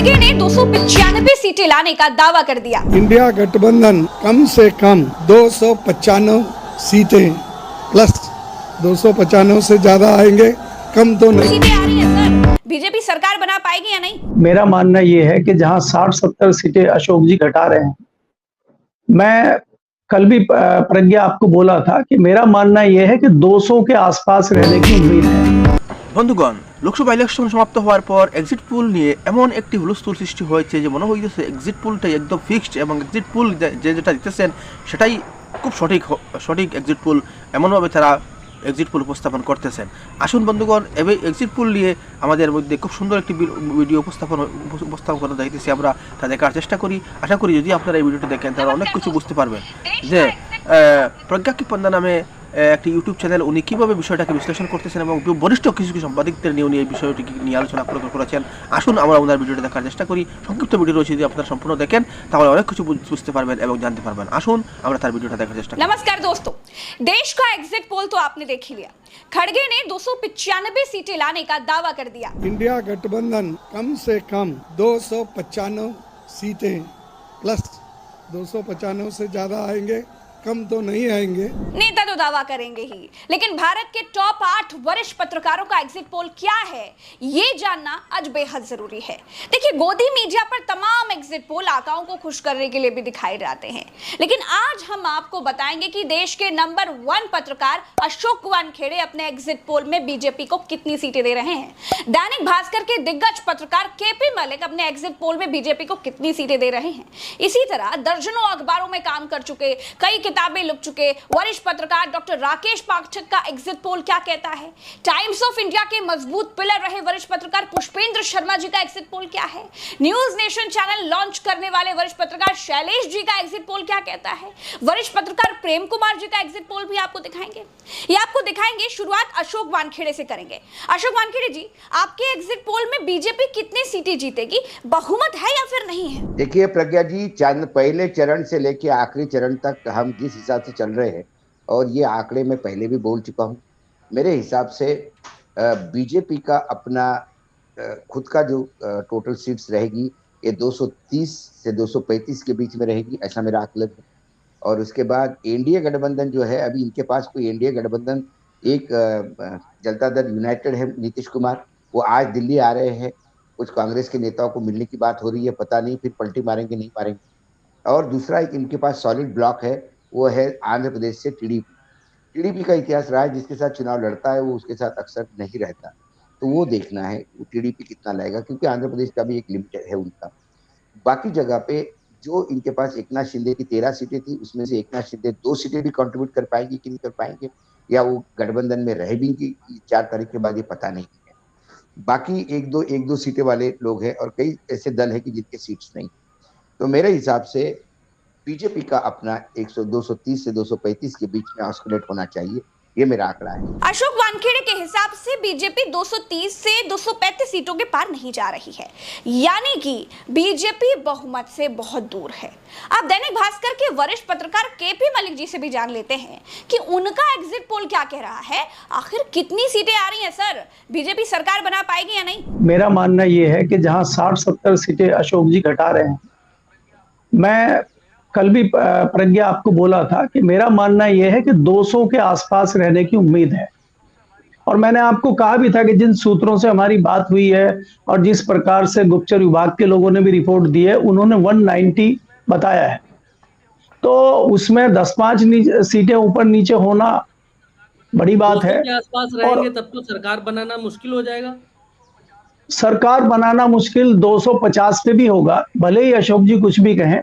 खड़गे ने 295 सीटें लाने का दावा कर दिया। इंडिया गठबंधन कम से कम 295 सीटें प्लस 295 से ज्यादा आएंगे, कम तो नहीं। सीटें आ रही है सर, बीजेपी सरकार बना पाएगी या नहीं? मेरा मानना यह है कि जहां 60-70 सीटें अशोक जी घटा रहे हैं, मैं कल भी प्रज्ञा आपको बोला था कि मेरा मानना यह है कि 200 के आसपास रहने की उम्मीद है। বন্ধুগণ, লোকসভা ইলেকশন সমাপ্ত হওয়ার পর এক্সিট পুল নিয়ে এমন একটি হুলস্থুল সৃষ্টি হয়েছে যে মনে হইতেছে এক্সিট পুলটাই একদম ফিক্সড এবং এক্সিট পুল যেটা দিতেছেন সেটাই খুব সঠিক এক্সিট পুল, এমনভাবে তারা এক্সিট পুল উপস্থাপন করতেছেন। আসুন বন্ধুগণ, এবার এক্সিট পুল নিয়ে আমাদের মধ্যে খুব সুন্দর একটি ভিডিও উপস্থাপন করতে দেখতেছি আমরা, তা দেখার চেষ্টা করি। আশা করি যদি আপনারা এই ভিডিওটা দেখেন তাহলে অনেক কিছু বুঝতে পারবেন যে প্রজ্ঞা কি পন্দা নামে একটি ইউটিউব চ্যানেল উনি কীভাবে বিষয়টাকে বিশ্লেষণ করতেছেন এবং বরিষ্ঠ কিছু সাংবাদিকদের নিয়ে উনি এই বিষয়টি নিয়ে আলোচনা করেছেন। আসুন আমরা ওনার ভিডিওটা দেখার চেষ্টা করি। সংক্ষিপ্ত ভিডিও রয়েছে, যদি আপনারা সম্পূর্ণ দেখেন তাহলে অনেক কিছু বুঝতে পারবেন এবং জানতে পারবেন। আসুন আমরা তার ভিডিওটা দেখার চেষ্টা করি। नमस्कार दोस्तों, देश का एग्जिट पोल तो आपने देख ही लिया। खड़गे ने 295 सीटें लाने का दावा कर दिया। इंडिया गठबंधन कम से कम 295 सीटें प्लस 295 से ज्यादा आएंगे, कम तो नहीं आएंगे। नेता तो दावा करेंगे ही, लेकिन भारत के टॉप 8 वरिष्ठ पत्रकारों का एग्जिट पोल क्या है, ये जानना आज बेहद जरूरी है। देखिए, गोदी मीडिया पर तमाम एग्जिट पोल आकाओं को खुश करने के लिए भी दिखाए जाते हैं, लेकिन आज हम आपको बताएंगे कि देश के नंबर 1 पत्रकार अशोक वानखेड़े अपने एग्जिट पोल में बीजेपी को कितनी सीटें दे रहे हैं। दैनिक भास्कर के दिग्गज पत्रकार केपी मलिक अपने एग्जिट पोल में बीजेपी को कितनी सीटें दे रहे हैं। इसी तरह दर्जनों अखबारों में काम कर चुके, कई किताबें लिख चुके वरिष्ठ पत्रकार डॉक्टर राकेश पाठक का एग्जिट पोल क्या कहता है। टाइम्स ऑफ इंडिया के मजबूत पिलर रहे वरिष्ठ पत्रकार पुष्पेंद्र शर्मा जी का एग्जिट पोल क्या है। न्यूज नेशन चैनल लॉन्च करने वाले वरिष्ठ पत्रकार शैलेश जी का एग्जिट पोल क्या कहता है। वरिष्ठ पत्रकार प्रेम कुमार जी का एग्जिट पोल भी आपको दिखाएंगे। ये आपको दिखाएंगे। शुरुआत अशोक वानखेड़े से करेंगे। अशोक वानखेड़े जी, आपके एग्जिट पोल में बीजेपी कितनी सीटें जीतेगी, बहुमत है या फिर नहीं है? देखिए प्रज्ञा जी, पहले चरण से लेके आखिरी चरण तक हम जिस हिसाब से चल रहे हैं, और ये आंकड़े मैं पहले भी बोल चुका हूँ, मेरे हिसाब से बीजेपी का अपना खुद का जो टोटल सीट्स रहेगी ये 230 से 235 के बीच में रहेगी, ऐसा मेरा आकलन है। और उसके बाद एनडीए गठबंधन जो है, अभी इनके पास कोई एनडीए गठबंधन, एक जनता दल यूनाइटेड है, नीतीश कुमार, वो आज दिल्ली आ रहे हैं, कुछ कांग्रेस के नेताओं को मिलने की बात हो रही है, पता नहीं फिर पलटी मारेंगे नहीं मारेंगे। और दूसरा एक इनके पास सॉलिड ब्लॉक है, वो है आंध्र प्रदेश से टीडीपी का इतिहास रहा है, जिसके साथ चुनाव लड़ता है वो उसके साथ अक्सर नहीं रहता, तो वो देखना है वो टीडीपी कितना लाएगा, क्योंकि आंध्र प्रदेश का भी एक लिमिट है उनका। बाकी जगह पे जो इनके पास एकनाथ शिंदे की 13 सीटें थी, उसमें से एकनाथ शिंदे 2 सीटें भी कंट्रीब्यूट कर पाएंगे कि नहीं कर पाएंगे, या वो गठबंधन में रह भी कि 4 तारीख के बाद, ये पता नहीं है। बाकी एक दो सीटें वाले लोग हैं और कई ऐसे दल है कि जिनके सीट्स नहीं। तो मेरे हिसाब से बीजेपी का अपना 230 से 235 के बीच में ऑस्किलेट होना चाहिए, ये मेरा आंकड़ा है। अशोक वानखेड़े के हिसाब से बीजेपी 230 से 235 सीटों के पार नहीं जा रही है, यानी कि बीजेपी बहुमत से बहुत दूर है। अब दैनिक भास्कर के वरिष्ठ पत्रकार केपी मलिक जी से भी जान लेते हैं कि उनका एग्जिट पोल क्या कह रहा है। आखिर कितनी सीटें आ रही हैं सर, बीजेपी सरकार बना पाएगी या नहीं? मेरा मानना यह है कि जहां 60-70 सीटें अशोक जी घटा रहे हैं, मैं कल भी प्रज्ञा आपको बोला था कि मेरा मानना यह है कि 200 के आसपास रहने की उम्मीद है। और मैंने आपको कहा भी था कि जिन सूत्रों से हमारी बात हुई है और जिस प्रकार से गुप्तचर विभाग के लोगों ने भी रिपोर्ट दी है, उन्होंने 190 बताया है, तो उसमें 10-5 सीटें ऊपर नीचे होना बड़ी बात है। के आसपास रहेंगे तब तो सरकार बनाना मुश्किल हो जाएगा। सरकार बनाना मुश्किल 250 पे भी होगा, भले ही अशोक जी कुछ भी कहें।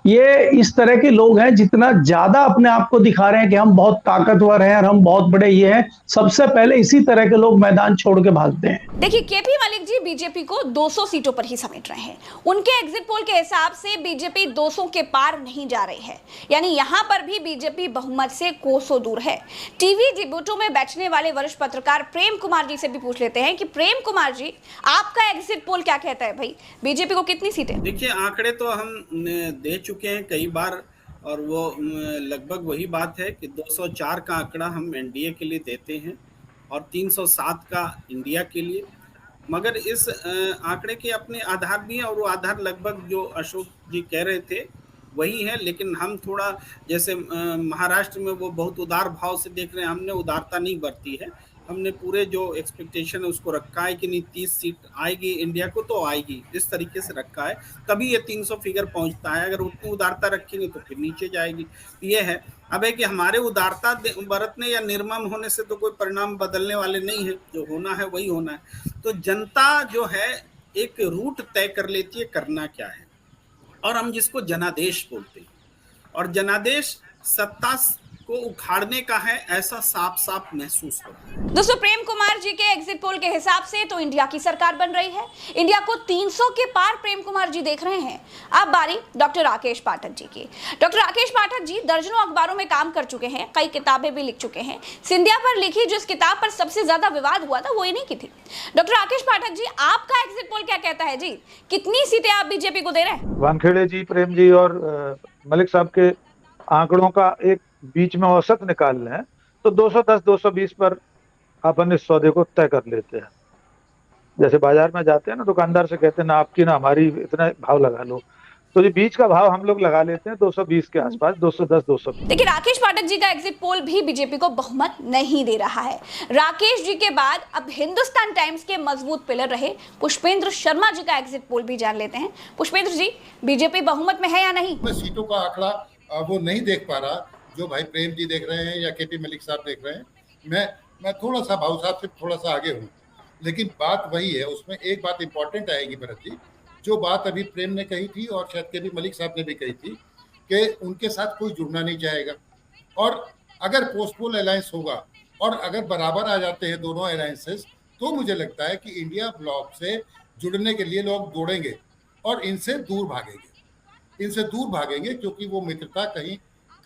ये इस तरह के लोग हैं, जितना ज्यादा अपने आप को दिखा रहे हैं कि हम बहुत ताकतवर हैं और हम बहुत बड़े ये हैं, सबसे पहले इसी तरह के लोग मैदान छोड़ के भागते हैं। देखिए, केपी मलिक जी बीजेपी को 200 सीटों पर ही समेट रहे हैं। उनके एग्जिट पोल के हिसाब से बीजेपी 200 के पार नहीं जा रही है, यानी यहां पर भी बीजेपी बहुमत से कोसों दूर है। टीवी डिबेटों में बैठने वाले वरिष्ठ पत्रकार प्रेम कुमार जी से भी पूछ लेते हैं कि प्रेम कुमार जी, आपका एग्जिट पोल क्या कहता है भाई, बीजेपी को कितनी सीटें? देखिए, आंकड़े तो हम दे चुके हैं कई बार, और वो लगभग वही बात है कि 204 का आंकड़ा हम एनडीए के लिए देते हैं और 307 का इंडिया के लिए। मगर इस आंकड़े के अपने आधार भी हैं और वो आधार लगभग जो अशोक जी कह रहे थे वही है। लेकिन हम थोड़ा जैसे महाराष्ट्र में वो बहुत उदार भाव से देख रहे हैं, हमने उदारता नहीं बरती है। हमने पूरे जो एक्सपेक्टेशन है उसको रखा है कि नहीं 30 सीट आएगी इंडिया को तो आएगी, इस तरीके से रखा है, तभी ये 300 फिगर पहुंचता है। अगर उतनी उदारता रखेंगे तो फिर नीचे जाएगी। ये है। अब है कि हमारे उदारता बरतने या निर्मम होने से तो कोई परिणाम बदलने वाले नहीं है, जो होना है वही होना है। तो जनता जो है एक रूट तय कर लेती है करना क्या है, और हम जिसको जनादेश बोलते हैं, और जनादेश सत्ता को उखाड़ने का है, ऐसा साफ साफ महसूस हो रहा है। दोस्तों, प्रेम कुमार जी के एग्जिट पोल के हिसाब से तो इंडिया की सरकार बन रही है। इंडिया को 300 के पार प्रेम कुमार जी देख रहे हैं। अब बारी डॉक्टर राकेश पाठक जी की। डॉक्टर राकेश पाठक जी दर्जनों अखबारों में काम कर चुके हैं, कई किताबें भी लिख चुके हैं। सिंधिया पर लिखी जिस किताब पर सबसे ज्यादा विवाद हुआ था वो इन्हीं की थी। डॉक्टर राकेश पाठक जी, आपका एग्जिट पोल क्या कहता है जी? कितनी सीटें आप बीजेपी को दे रहे हैं? वानखेड़े जी, प्रेम जी और मलिक साहब के आंकड़ों का एक बीच में औसत निकाल लें तो 210-220 पर अपन इस सौदे को तय कर लेते हैं। जैसे बाजार में जाते हैं ना, दुकानदार से कहते हैं ना आपकी ना हमारी, इतना भाव लगा लो, तो ये बीच का भाव हम लोग लगा लेते हैं 220 के आसपास, 210-220। देखिए, राकेश पाठक जी का एग्जिट पोल भी बीजेपी को बहुमत नहीं दे रहा है। राकेश जी के बाद अब हिंदुस्तान टाइम्स के मजबूत पिलर रहे पुष्पेंद्र शर्मा जी का एग्जिट पोल भी जान लेते हैं। पुष्पेंद्र जी, बीजेपी बहुमत में है या नहीं? मैं सीटों का आंकड़ा वो नहीं देख पा रहा जो भाई प्रेम जी देख रहे हैं या केपी मलिक साहब देख रहे हैं। मैं थोड़ा सा भाऊ साहब से थोड़ा सा आगे हूँ, लेकिन बात वही है। उसमें एक बात इंपॉर्टेंट आएगी भरत जी, जो बात अभी प्रेम ने कही थी और शायद केपी मलिक साहब ने भी कही थी कि उनके साथ कोई जुड़ना नहीं चाहेगा, और अगर पोस्टपोल अलायंस होगा और अगर बराबर आ जाते हैं दोनों अलायंसेस, तो मुझे लगता है कि इंडिया ब्लॉक से जुड़ने के लिए लोग दौड़ेंगे और इनसे दूर भागेंगे, क्योंकि वो मित्रता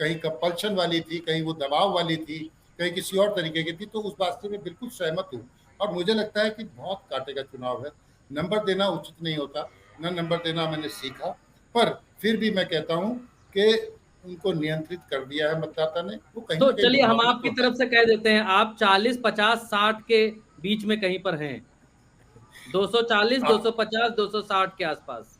कहीं कंपल्शन वाली थी, कहीं वो दबाव वाली थी, कहीं किसी और तरीके की थी। तो उस बात से मैं बिल्कुल सहमत हूँ, और मुझे लगता है कि बहुत कांटे का चुनाव है। नंबर देना उचित नहीं होता, न नंबर देना मैंने सीखा, पर फिर भी मैं कहता हूँ कि उनको नियंत्रित कर दिया है मतदाता ने। वो कहीं तो चलिए हम आपकी तरफ से कह देते हैं, आप 40, 50, 60 के बीच में कहीं पर हैं, 240, 250, 260 के आसपास।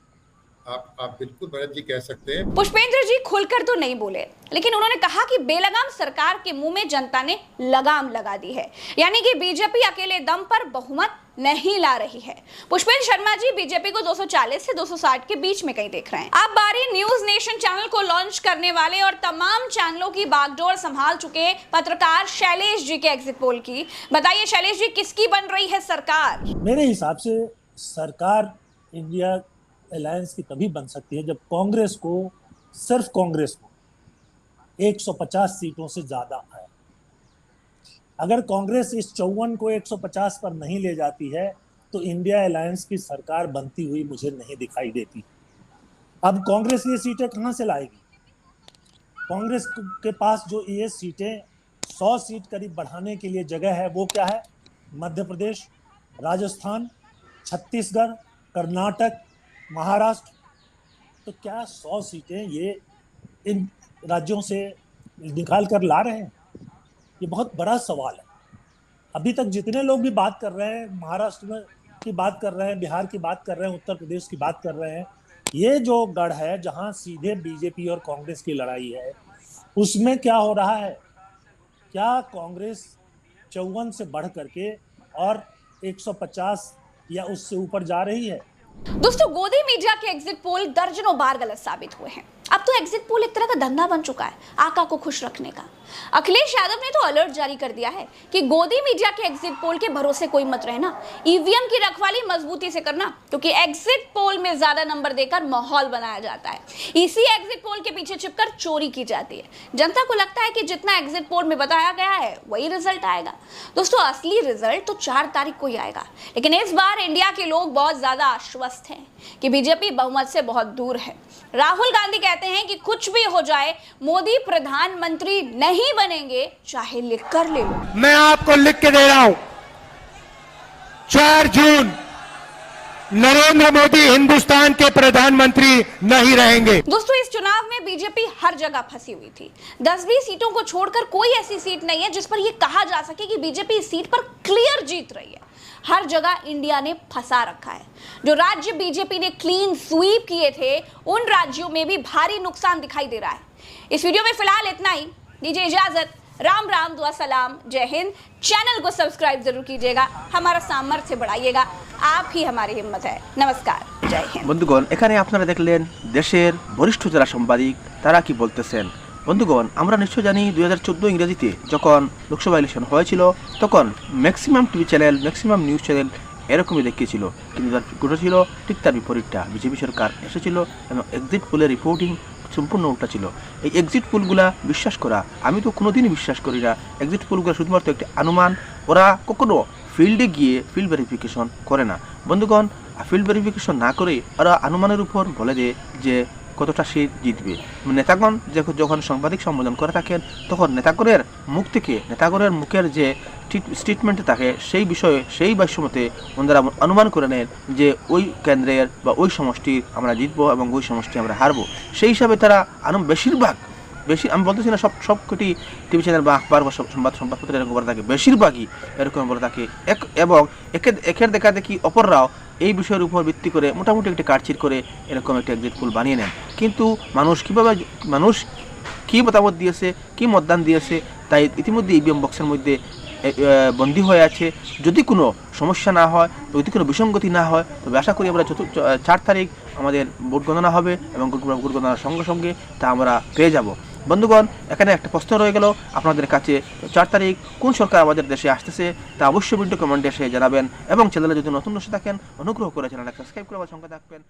आप बिल्कुल भरत जी कह सकते हैं। पुष्पेंद्र जी खुलकर तो नहीं बोले, लेकिन उन्होंने कहा कि बेलगाम सरकार के मुंह में जनता ने लगाम लगा दी है, यानी कि बीजेपी अकेले दम पर बहुमत नहीं ला रही है। पुष्पेंद्र शर्मा जी बीजेपी को 240 से 260 के बीच में कहीं देख रहे हैं। अब बारी न्यूज नेशन चैनल को लॉन्च करने वाले और तमाम चैनलों की बागडोर संभाल चुके पत्रकार शैलेश जी के एग्जिट पोल की। बताइए शैलेश जी, किसकी बन रही है सरकार? मेरे हिसाब से सरकार इंडिया अलायंस की तभी बन सकती है जब कांग्रेस को, सिर्फ कांग्रेस को 150 सीटों से ज्यादा आए। अगर कांग्रेस इस 54 को 150 पर नहीं ले जाती है तो इंडिया अलायंस की सरकार बनती हुई मुझे नहीं दिखाई देती। अब कांग्रेस ये सीटें कहां से लाएगी? कांग्रेस के पास जो ये सीटें 100 सीट करीब बढ़ाने के लिए जगह है, वो क्या है? मध्य प्रदेश, राजस्थान, छत्तीसगढ़, कर्नाटक, महाराष्ट्र। तो क्या 100 सीटें ये इन राज्यों से निकाल कर ला रहे हैं? ये बहुत बड़ा सवाल है। अभी तक जितने लोग भी बात कर रहे हैं, महाराष्ट्र में की बात कर रहे हैं, बिहार की बात कर रहे हैं, उत्तर प्रदेश की बात कर रहे हैं, ये जो गढ़ है जहां सीधे बीजेपी और कांग्रेस की लड़ाई है, उसमें क्या हो रहा है? क्या कांग्रेस 54 से बढ़ करके और 150 या उससे ऊपर जा रही है? दोस्तों, गोदी मीडिया के एग्जिट पोल दर्जनों बार गलत साबित हुए हैं। अब तो एग्जिट पोल एक तरह का धंधा बन चुका है आका को खुश रखने का। अखिलेश यादव ने तो अलर्ट जारी कर दिया है कि गोदी मीडिया के एग्जिट पोल के भरोसे कोई मत रहना, ईवीएम की रखवाली मजबूती से करना, क्योंकि एग्जिट पोल में ज्यादा नंबर देकर माहौल बनाया जाता है। इसी एग्जिट पोल के पीछे छिपकर चोरी की जाती है। जनता को लगता है कि जितना एग्जिट पोल में बताया गया है वही रिजल्ट आएगा। दोस्तों, असली रिजल्ट तो 4 तारीख को ही आएगा, लेकिन इस बार इंडिया के लोग बहुत ज्यादा आश्वस्त हैं कि बीजेपी बहुमत से बहुत दूर है। राहुल गांधी कहते हैं कि कुछ भी हो जाए, मोदी प्रधानमंत्री नहीं बनेंगे, चाहे लिख कर ले लो। मैं आपको लिख के दे रहा हूं, 4 जून नरेंद्र मोदी हिंदुस्तान के प्रधानमंत्री नहीं रहेंगे। दोस्तों, इस चुनाव में बीजेपी हर जगह फंसी हुई थी। 10-20 सीटों को छोड़कर कोई ऐसी सीट नहीं है जिस पर यह कहा जा सके कि बीजेपी इस सीट पर क्लियर जीत रही है। हर जगह इंडिया ने फंसा रखा है। जो राज्य बीजेपी ने क्लीन स्वीप किए थे उन राज्यों में भी भारी नुकसान दिखाई दे रहा है। इस वीडियो में फिलहाल इतना ही, दीजिए इजाजत। राम राम, दुआ सलाम, जय हिंद। चैनल को सब्सक्राइब जरूर कीजिएगा, हमारा सामर्थ्य बढ़ाइएगा, आप ही हमारी हिम्मत है। नमस्कार, जय हिंद। বন্ধুগণ, এখানে আপনারা দেখলেন দেশের বরিষ্ঠ যারা সাংবাদিক তারা কি বলতেছেন। বন্ধুগণ, আমরা নিশ্চয় জানি 2014 ইংরেজিতে যখন লোকসভা ইলেকশন হয়েছিল তখন maximum TV channel, maximum news channel এরকমই দেখিয়েছিল, কিন্তু তার ঘটেছিল ঠিক তার বিপরীতটা। বিজেপি সরকার এসেছিল এবং এক্সিট পোলের রিপোর্টিং সম্পূর্ণ উল্টা ছিল। এই এক্সিট পোলগুলা বিশ্বাস করা, আমি তো কোনোদিনই বিশ্বাস করি না। এক্সিট পোলগুলো শুধুমাত্র একটি অনুমান, ওরা কখনো ফিল্ডে গিয়ে ফিল্ড ভেরিফিকেশন করে না। বন্ধুগণ, ফিল্ড ভেরিফিকেশন না করে ওরা অনুমানের উপর বলে দেয় যে কতটা সে জিতবে। নেতাগণ যখন সাংবাদিক সম্বোধন করে থাকেন তখন নেতাগণের মুখ থেকে, নেতাগণের মুখের যে স্টেটমেন্টে থাকে সেই বিষয়ে, সেই বাক্যমতে ওনারা অনুমান করে নেন যে ওই কেন্দ্রের বা ওই সমষ্টির আমরা জিতবো এবং ওই সমষ্টি আমরা হারবো। সেই হিসাবে তারা বেশি আমি বলতেছি না সবকটি টিভি চ্যানেল বা আখবার বা সংবাদপত্র এরকম করে থাকে, বেশিরভাগই এরকম বলে থাকে। এবং একের দেখা দেখি অপররাও এই বিষয়ের উপর ভিত্তি করে মোটামুটি একটি কাটছিট করে এরকম একটা এক্সিট পোল বানিয়ে নেন। কিন্তু মানুষ কী মতামত দিয়েছে, কী মতদান দিয়েছে তাই ইতিমধ্যে ইভিএম বক্সের মধ্যে বন্দী হয়ে আছে। যদি কোনো সমস্যা না হয়, যদি কোনো বিসঙ্গতি না হয়, তবে আশা করি আমরা 4 তারিখ আমাদের ভোট গণনা হবে এবং ভোট গণনার সঙ্গে সঙ্গে তা আমরা পেয়ে যাব। বন্ধুগণ, এখানে একটা প্রশ্ন রয়ে গেল আপনাদের কাছে, 4 তারিখ কোন সরকার আমাদের দেশে আসতেছে তা অবশ্যই ভিডিও কমেন্টে এসে জানাবেন এবং চ্যানেলে যদি নতুন দর্শক থাকেন অনুগ্রহ করে চ্যানেলটা সাবস্ক্রাইব করে আমার সঙ্গে থাকবেন।